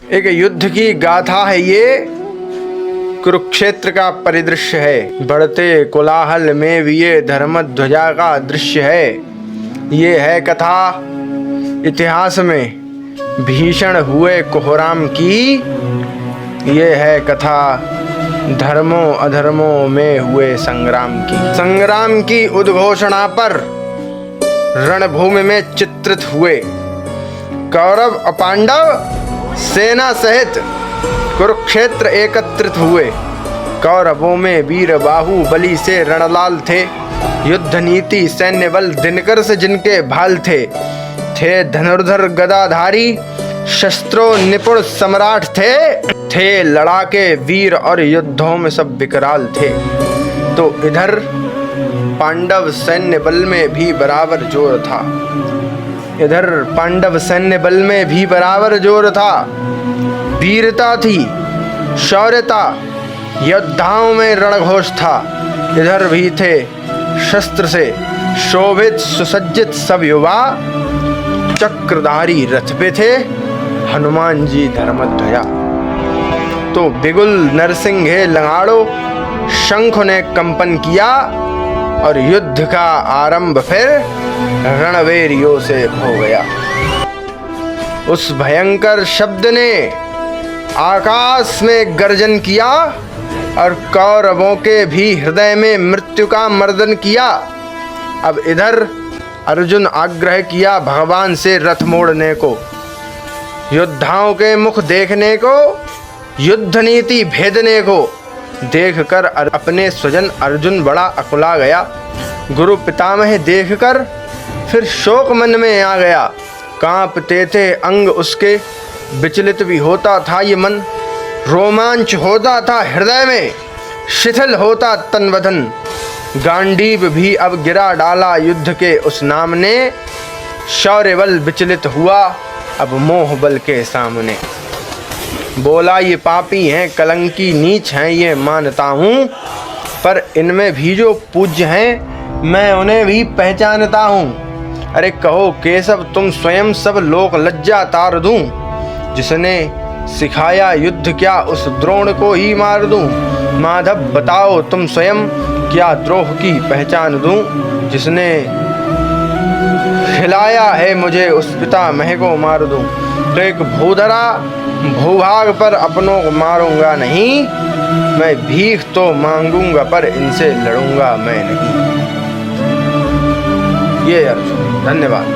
एक युद्ध की गाथा है ये, कुरुक्षेत्र का परिदृश्य है। बढ़ते कोलाहल में भी ये धर्म ध्वजा का दृश्य है। ये है कथा इतिहास में भीषण हुए कोहराम की। ये है कथा धर्मों अधर्मों में हुए संग्राम की। संग्राम की उद्घोषणा पर रणभूमि में चित्रित हुए कौरव और पांडव सेना सहित कुरुक्षेत्र एकत्रित हुए। कौरवों में वीर बाहुबली से रणलाल थे। युद्ध नीति सैन्य बल दिनकर से जिनके भाल थे धनुर्धर गदाधारी शस्त्रों निपुण सम्राट थे लड़ाके वीर और युद्धों में सब विकराल थे। तो इधर पांडव सैन्य बल में भी बराबर जोर था। इधर पांडव सैन्य बल में भी बराबर जोर था। वीरता थी, शौर्यता, योद्धाओं में रणघोष था। इधर भी थे शस्त्र से शोभित सुसज्जित सब युवा। चक्रधारी रथ पे थे हनुमान जी धर्मध्वजा। तो बिगुल नरसिंह लंगाड़ो शंख ने कंपन किया और युद्ध का आरंभ फिर रणवेरियों से हो गया। उस भयंकर शब्द ने आकाश में गर्जन किया और कौरवों के भी हृदय में मृत्यु का मर्दन किया। अब इधर अर्जुन आग्रह किया भगवान से रथ मोड़ने को, योद्धाओं के मुख देखने को, युद्ध नीति भेदने को। देखकर अपने स्वजन अर्जुन बड़ा अकुला गया। गुरु पितामह देखकर फिर शोक मन में आ गया। कांपते थे अंग उसके, विचलित भी होता था ये मन। रोमांच होता था हृदय में, शिथिल होता तन बदन। गांडीव भी अब गिरा डाला युद्ध के उस नाम ने। शौर्य बल विचलित हुआ अब मोह बल के सामने। बोला ये पापी हैं कलंकी नीच हैं ये मानता हूँ, पर इनमें भी जो पूज्य हैं मैं उन्हें भी पहचानता हूँ। अरे कहो केशव तुम स्वयं सब लोक लज्जा तार दूं। जिसने सिखाया युद्ध क्या उस द्रोण को ही मार दूं। माधव बताओ तुम स्वयं क्या द्रोह की पहचान दूं। जिसने खिलाया है मुझे उस पितामह को मार दूं। तो एक भूधरा भूभाग पर अपनों को मारूंगा नहीं। मैं भीख तो मांगूंगा पर इनसे लड़ूंगा मैं नहीं। ये अर्जुन। धन्यवाद।